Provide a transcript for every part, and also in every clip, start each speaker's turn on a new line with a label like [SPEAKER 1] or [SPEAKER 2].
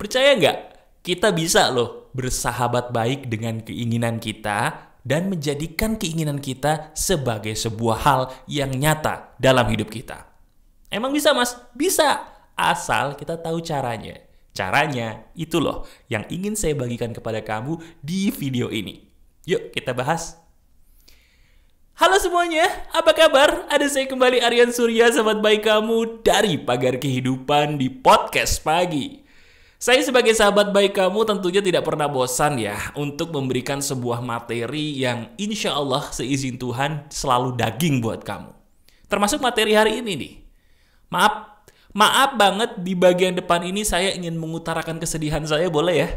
[SPEAKER 1] Percaya nggak? Kita bisa loh bersahabat baik dengan keinginan kita dan menjadikan keinginan kita sebagai sebuah hal yang nyata dalam hidup kita. Emang bisa, Mas? Bisa. Asal kita tahu caranya. Caranya itu loh yang ingin saya bagikan kepada kamu di video ini. Yuk kita bahas. Halo semuanya, apa kabar? Ada saya kembali Aryan Surya, sahabat baik kamu dari Pagar Kehidupan di Podcast Pagi. Saya sebagai sahabat baik kamu tentunya tidak pernah bosan ya untuk memberikan sebuah materi yang insya Allah seizin Tuhan selalu daging buat kamu. Termasuk materi hari ini nih. Maaf banget di bagian depan ini saya ingin mengutarakan kesedihan saya, boleh ya?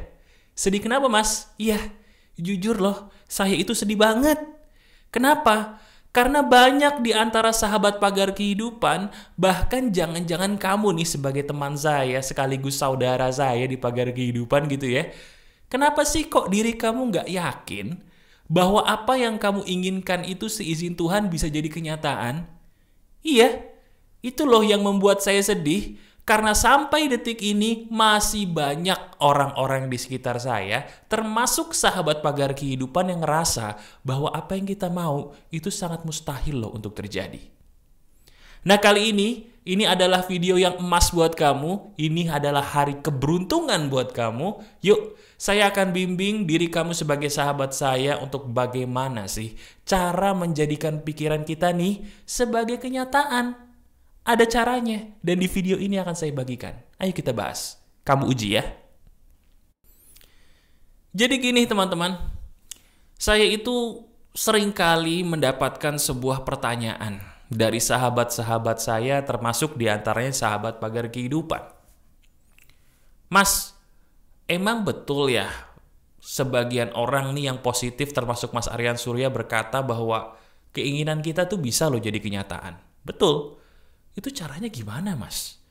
[SPEAKER 1] Sedih kenapa, Mas? Iya, jujur loh, saya itu sedih banget. Kenapa? Karena banyak di antara sahabat Pagar Kehidupan, bahkan jangan-jangan kamu nih sebagai teman saya, sekaligus saudara saya di Pagar Kehidupan gitu ya. Kenapa sih kok diri kamu nggak yakin bahwa apa yang kamu inginkan itu seizin Tuhan bisa jadi kenyataan? Iya, itu loh yang membuat saya sedih. Karena sampai detik ini masih banyak orang-orang di sekitar saya, termasuk sahabat Pagar Kehidupan yang ngerasa bahwa apa yang kita mau itu sangat mustahil loh untuk terjadi. Nah kali ini adalah video yang emas buat kamu, ini adalah hari keberuntungan buat kamu. Yuk, saya akan bimbing diri kamu sebagai sahabat saya untuk bagaimana sih cara menjadikan pikiran kita nih sebagai kenyataan. Ada caranya, dan di video ini akan saya bagikan. Ayo kita bahas. Kamu uji ya. Jadi gini teman-teman, saya itu seringkali mendapatkan sebuah pertanyaan dari sahabat-sahabat saya, termasuk diantaranya sahabat Pagar Kehidupan. Mas, emang betul ya sebagian orang nih yang positif termasuk Mas Aryan Surya berkata bahwa keinginan kita tuh bisa loh jadi kenyataan. Betul. Itu caranya gimana, Mas?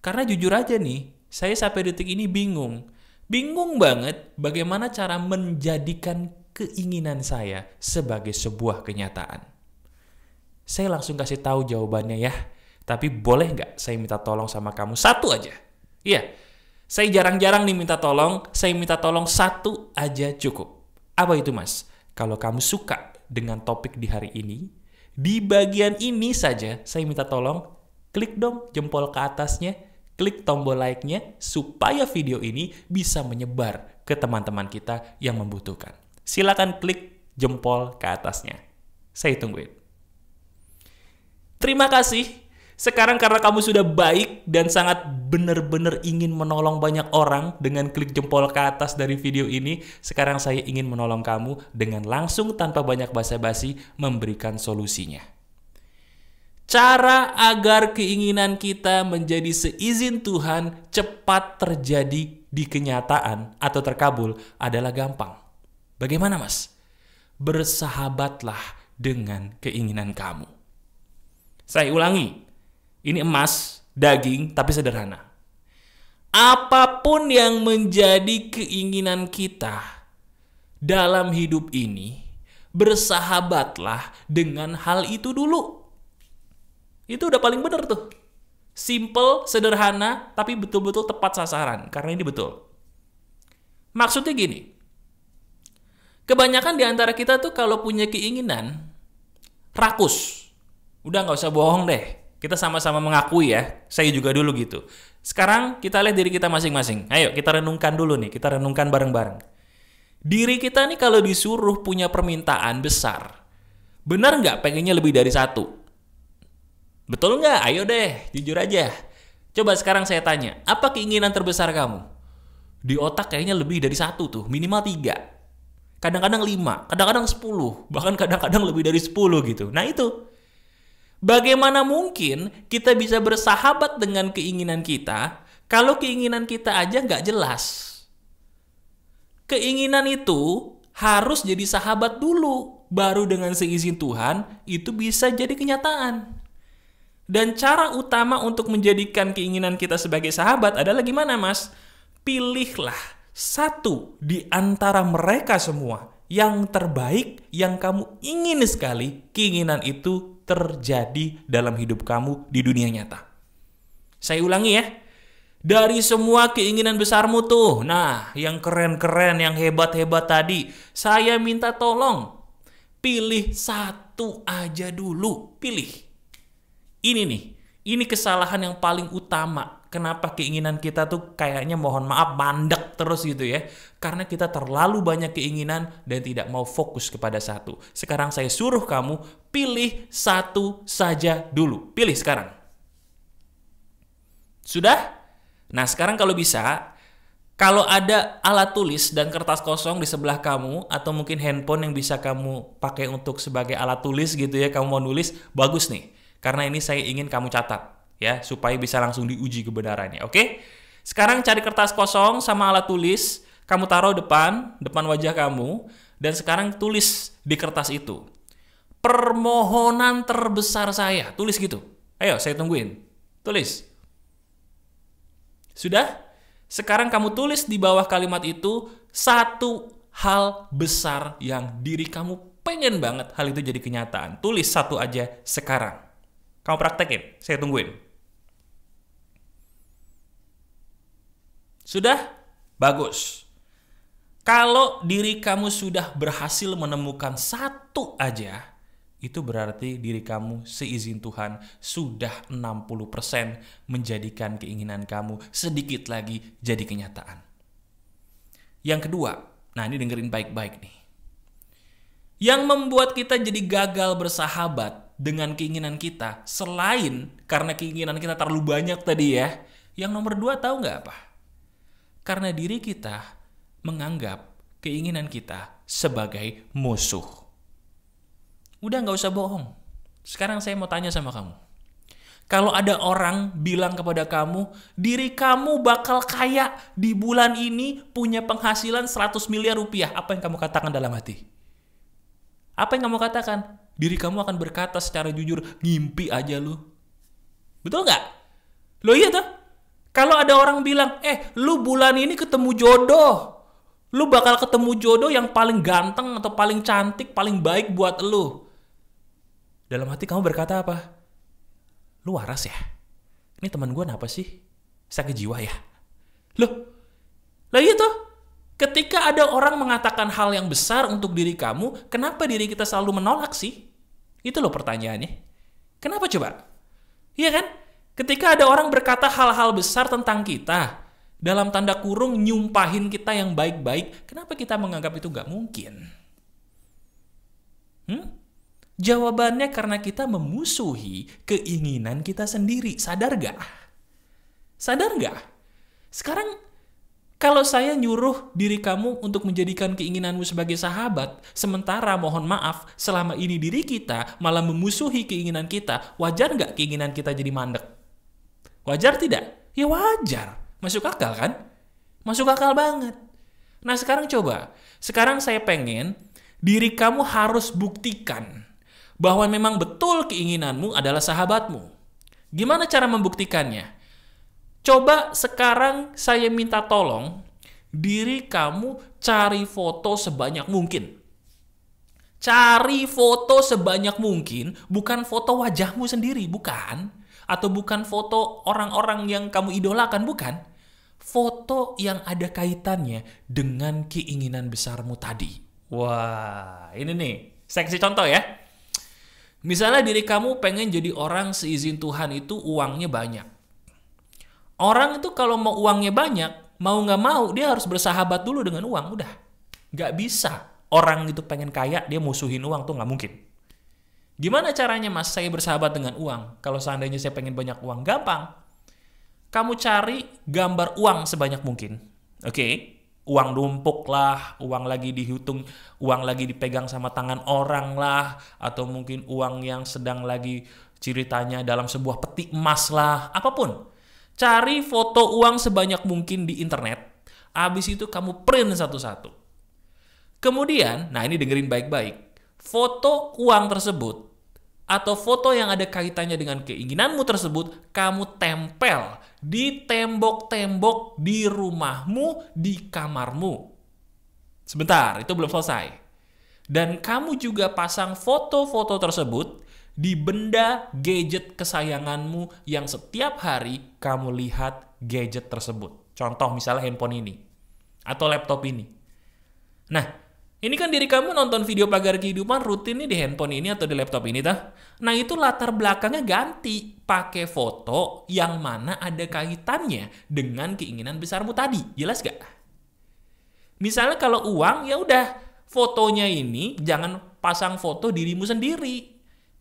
[SPEAKER 1] Karena jujur aja nih, saya sampai detik ini bingung. Bingung banget bagaimana cara menjadikan keinginan saya sebagai sebuah kenyataan. Saya langsung kasih tahu jawabannya ya. Tapi boleh nggak saya minta tolong sama kamu satu aja? Iya, saya jarang-jarang nih minta tolong. Saya minta tolong satu aja cukup. Apa itu, Mas? Kalau kamu suka dengan topik di hari ini, di bagian ini saja saya minta tolong, klik dong jempol ke atasnya, klik tombol like-nya supaya video ini bisa menyebar ke teman-teman kita yang membutuhkan. Silakan klik jempol ke atasnya. Saya tungguin. Terima kasih. Sekarang karena kamu sudah baik dan sangat benar-benar ingin menolong banyak orang dengan klik jempol ke atas dari video ini, sekarang saya ingin menolong kamu dengan langsung tanpa banyak basa-basi memberikan solusinya. Cara agar keinginan kita menjadi seizin Tuhan cepat terjadi di kenyataan atau terkabul adalah gampang. Bagaimana, Mas? Bersahabatlah dengan keinginan kamu. Saya ulangi, ini emas, daging, tapi sederhana. Apapun yang menjadi keinginan kita dalam hidup ini, bersahabatlah dengan hal itu dulu. Itu udah paling benar tuh. Simple, sederhana, tapi betul-betul tepat sasaran. Karena ini betul. Maksudnya gini. Kebanyakan di antara kita tuh kalau punya keinginan, rakus. Udah gak usah bohong deh. Kita sama-sama mengakui ya. Saya juga dulu gitu. Sekarang kita lihat diri kita masing-masing. Ayo kita renungkan dulu nih. Kita renungkan bareng-bareng. Diri kita nih kalau disuruh punya permintaan besar, benar gak pengennya lebih dari satu? Betul nggak? Ayo deh, jujur aja. Coba sekarang saya tanya, apa keinginan terbesar kamu? Di otak kayaknya lebih dari satu tuh, minimal 3. Kadang-kadang 5, kadang-kadang 10, bahkan kadang-kadang lebih dari 10 gitu. Nah itu, bagaimana mungkin kita bisa bersahabat dengan keinginan kita kalau keinginan kita aja nggak jelas? Keinginan itu harus jadi sahabat dulu, baru dengan seizin Tuhan itu bisa jadi kenyataan. Dan cara utama untuk menjadikan keinginan kita sebagai sahabat adalah gimana, Mas? Pilihlah satu di antara mereka semua yang terbaik yang kamu ingin sekali keinginan itu terjadi dalam hidup kamu di dunia nyata. Saya ulangi ya. Dari semua keinginan besarmu tuh, nah yang keren-keren, yang hebat-hebat tadi, saya minta tolong pilih satu aja dulu, pilih. Ini nih, ini kesalahan yang paling utama. Kenapa keinginan kita tuh kayaknya mohon maaf mandek terus gitu ya. Karena kita terlalu banyak keinginan dan tidak mau fokus kepada satu. Sekarang saya suruh kamu pilih satu saja dulu. Pilih sekarang. Sudah? Nah sekarang kalau bisa, kalau ada alat tulis dan kertas kosong di sebelah kamu, atau mungkin handphone yang bisa kamu pakai untuk sebagai alat tulis gitu ya, kamu mau nulis, bagus nih. Karena ini saya ingin kamu catat ya, supaya bisa langsung diuji kebenarannya, oke? Sekarang cari kertas kosong sama alat tulis, kamu taruh depan wajah kamu, dan sekarang tulis di kertas itu. Permohonan terbesar saya, tulis gitu. Ayo, saya tungguin. Tulis. Sudah? Sekarang kamu tulis di bawah kalimat itu satu hal besar yang diri kamu pengen banget hal itu jadi kenyataan. Tulis satu aja sekarang. Kamu praktekin, saya tungguin. Sudah? Bagus. Kalau diri kamu sudah berhasil menemukan satu aja, itu berarti diri kamu seizin Tuhan sudah 60% menjadikan keinginan kamu sedikit lagi jadi kenyataan. Yang kedua, nah ini dengerin baik-baik nih. Yang membuat kita jadi gagal bersahabat dengan keinginan kita, selain karena keinginan kita terlalu banyak tadi ya, yang nomor 2 tahu nggak apa? Karena diri kita menganggap keinginan kita sebagai musuh. Udah nggak usah bohong. Sekarang saya mau tanya sama kamu. Kalau ada orang bilang kepada kamu, diri kamu bakal kaya di bulan ini, punya penghasilan 100 miliar rupiah. Apa yang kamu katakan dalam hati? Apa yang kamu katakan? Diri kamu akan berkata secara jujur, ngimpi aja lu. Betul nggak? Loh iya tuh. Kalau ada orang bilang, lu bulan ini ketemu jodoh. Lu bakal ketemu jodoh yang paling ganteng atau paling cantik, paling baik buat lu. Dalam hati kamu berkata apa? Lu waras ya? Ini teman gue kenapa sih? Sakit jiwa ya? Loh, lah itu. Ketika ada orang mengatakan hal yang besar untuk diri kamu, kenapa diri kita selalu menolak sih? Itu loh pertanyaannya. Kenapa coba? Iya kan? Ketika ada orang berkata hal-hal besar tentang kita, dalam tanda kurung nyumpahin kita yang baik-baik, kenapa kita menganggap itu gak mungkin? Jawabannya karena kita memusuhi keinginan kita sendiri. Sadar gak? Sadar gak? Sekarang kalau saya nyuruh diri kamu untuk menjadikan keinginanmu sebagai sahabat, sementara mohon maaf, selama ini diri kita malah memusuhi keinginan kita, wajar gak keinginan kita jadi mandek? Wajar tidak? Ya wajar. Masuk akal kan? Masuk akal banget. Nah sekarang coba. Sekarang saya pengen diri kamu harus buktikan bahwa memang betul keinginanmu adalah sahabatmu. Gimana cara membuktikannya? Coba sekarang saya minta tolong diri kamu cari foto sebanyak mungkin. Cari foto sebanyak mungkin, bukan foto wajahmu sendiri, bukan. Atau bukan foto orang-orang yang kamu idolakan, bukan. Foto yang ada kaitannya dengan keinginan besarmu tadi. Wah, ini nih, saya kasih contoh ya. Misalnya diri kamu pengen jadi orang seizin Tuhan itu uangnya banyak. Orang itu kalau mau uangnya banyak, mau nggak mau dia harus bersahabat dulu dengan uang. Udah, nggak bisa. Orang itu pengen kaya, dia musuhin uang tuh nggak mungkin. Gimana caranya mas saya bersahabat dengan uang? Kalau seandainya saya pengen banyak uang, gampang. Kamu cari gambar uang sebanyak mungkin. Oke? Uang numpuk lah, uang lagi dihitung, uang lagi dipegang sama tangan orang lah, atau mungkin uang yang sedang lagi ceritanya dalam sebuah peti emas lah, apapun. Cari foto uang sebanyak mungkin di internet, habis itu kamu print satu-satu. Kemudian, nah ini dengerin baik-baik, foto uang tersebut atau foto yang ada kaitannya dengan keinginanmu tersebut, kamu tempel di tembok-tembok di rumahmu, di kamarmu. Sebentar, itu belum selesai. Dan kamu juga pasang foto-foto tersebut di benda gadget kesayanganmu yang setiap hari kamu lihat gadget tersebut. Contoh misalnya handphone ini atau laptop ini. Nah, ini kan diri kamu nonton video Pagar Kehidupan rutin nih di handphone ini atau di laptop ini tah. Nah, itu latar belakangnya ganti pakai foto yang mana ada kaitannya dengan keinginan besarmu tadi. Jelas gak? Misalnya kalau uang, ya udah fotonya ini jangan pasang foto dirimu sendiri.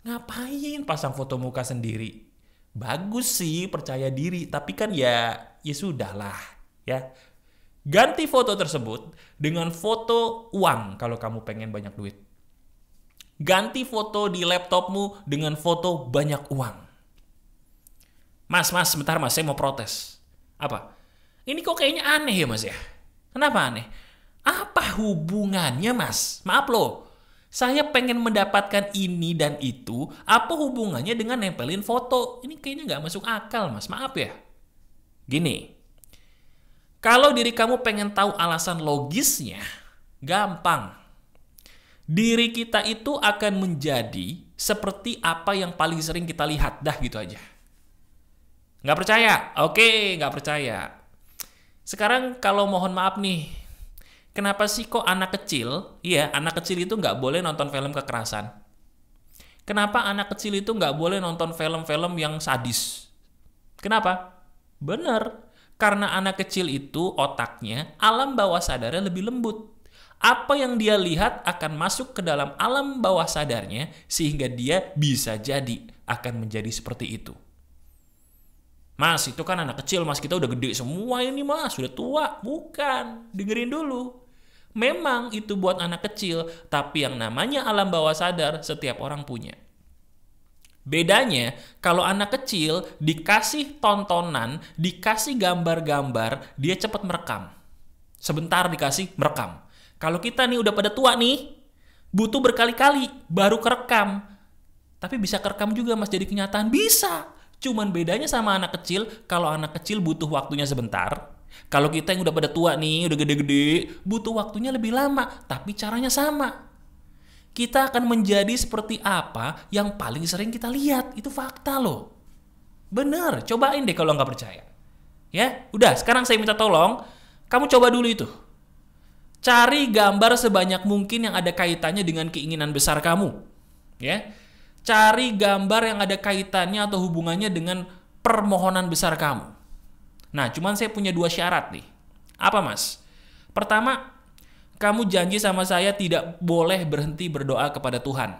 [SPEAKER 1] Ngapain pasang foto muka sendiri? Bagus sih, percaya diri, tapi kan ya sudahlah, ya. Ganti foto tersebut dengan foto uang kalau kamu pengen banyak duit. Ganti foto di laptopmu dengan foto banyak uang. Mas, sebentar mas, saya mau protes. Apa? Ini kok kayaknya aneh ya mas ya? Kenapa aneh? Apa hubungannya mas? Maaf loh, saya pengen mendapatkan ini dan itu, apa hubungannya dengan nempelin foto? Ini kayaknya nggak masuk akal mas, maaf ya. Gini, kalau diri kamu pengen tahu alasan logisnya, gampang. Diri kita itu akan menjadi seperti apa yang paling sering kita lihat, dah gitu aja. Nggak percaya? Oke, nggak percaya. Sekarang kalau mohon maaf nih, kenapa sih kok anak kecil, anak kecil itu nggak boleh nonton film kekerasan? Kenapa anak kecil itu nggak boleh nonton film-film yang sadis? Kenapa? Bener, karena anak kecil itu otaknya, alam bawah sadarnya lebih lembut. Apa yang dia lihat akan masuk ke dalam alam bawah sadarnya, sehingga dia bisa jadi akan menjadi seperti itu. Mas, itu kan anak kecil, mas, kita udah gede semua ini mas, sudah tua. Bukan, dengerin dulu. Memang itu buat anak kecil, tapi yang namanya alam bawah sadar setiap orang punya. Bedanya, kalau anak kecil dikasih tontonan, dikasih gambar-gambar, dia cepat merekam. Sebentar dikasih, merekam. Kalau kita nih udah pada tua nih, butuh berkali-kali baru kerekam. Tapi bisa kerekam juga mas jadi kenyataan? Bisa. Cuman bedanya sama anak kecil, kalau anak kecil butuh waktunya sebentar. Kalau kita yang udah pada tua nih, udah gede-gede, butuh waktunya lebih lama, tapi caranya sama. Kita akan menjadi seperti apa yang paling sering kita lihat. Itu fakta loh. Bener, cobain deh kalau nggak percaya. Ya, udah, sekarang saya minta tolong, kamu coba dulu itu. Cari gambar sebanyak mungkin yang ada kaitannya dengan keinginan besar kamu. Ya, cari gambar yang ada kaitannya atau hubungannya dengan permohonan besar kamu. Nah, cuman saya punya 2 syarat nih. Apa mas? Pertama, kamu janji sama saya tidak boleh berhenti berdoa kepada Tuhan.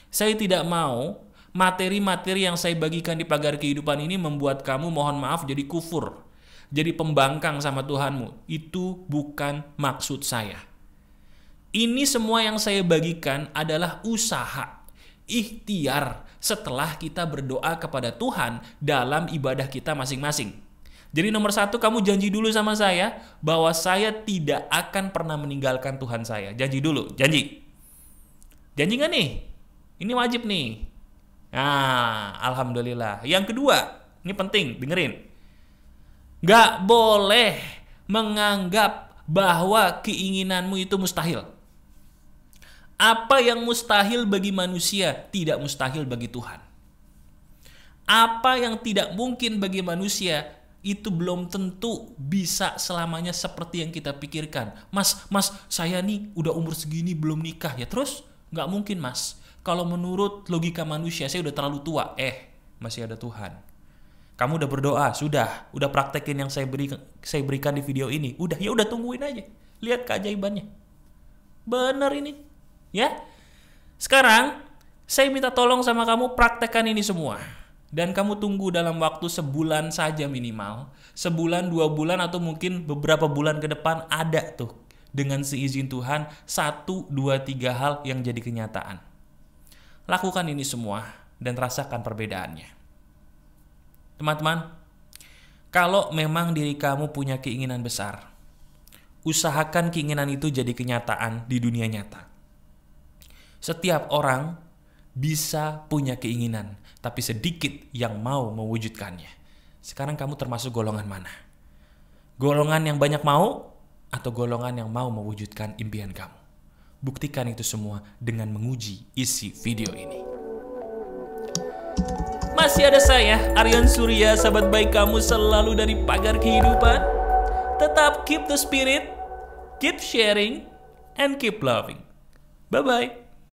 [SPEAKER 1] Saya tidak mau materi-materi yang saya bagikan di Pagar Kehidupan ini membuat kamu mohon maaf jadi kufur. Jadi pembangkang sama Tuhanmu. Itu bukan maksud saya. Ini semua yang saya bagikan adalah usaha, ikhtiar setelah kita berdoa kepada Tuhan dalam ibadah kita masing-masing. Jadi nomor 1, kamu janji dulu sama saya bahwa saya tidak akan pernah meninggalkan Tuhan saya. Janji dulu, janji. Janji nggak nih? Ini wajib nih. Nah, alhamdulillah. Yang kedua, ini penting, dengerin. Nggak boleh menganggap bahwa keinginanmu itu mustahil. Apa yang mustahil bagi manusia, tidak mustahil bagi Tuhan. Apa yang tidak mungkin bagi manusia, itu belum tentu bisa selamanya seperti yang kita pikirkan. Mas, saya nih udah umur segini belum nikah. Ya terus? Nggak mungkin mas. Kalau menurut logika manusia, saya udah terlalu tua. Masih ada Tuhan. Kamu udah berdoa, sudah praktekin yang saya berikan di video ini. Ya udah tungguin aja. Lihat keajaibannya. Bener ini. Ya. Sekarang, saya minta tolong sama kamu praktekkan ini semua. Dan kamu tunggu dalam waktu sebulan saja minimal. Sebulan, 2 bulan, atau mungkin beberapa bulan ke depan ada tuh. Dengan seizin Tuhan, 1, 2, 3 hal yang jadi kenyataan. Lakukan ini semua dan rasakan perbedaannya. Teman-teman, kalau memang diri kamu punya keinginan besar, usahakan keinginan itu jadi kenyataan di dunia nyata. Setiap orang bisa punya keinginan, tapi sedikit yang mau mewujudkannya. Sekarang kamu termasuk golongan mana? Golongan yang banyak mau atau golongan yang mau mewujudkan impian kamu? Buktikan itu semua dengan menguji isi video ini. Masih ada saya, Aryan Surya, sahabat baik kamu selalu dari pagar kehidupan. Tetap keep the spirit, keep sharing, and keep loving. Bye-bye.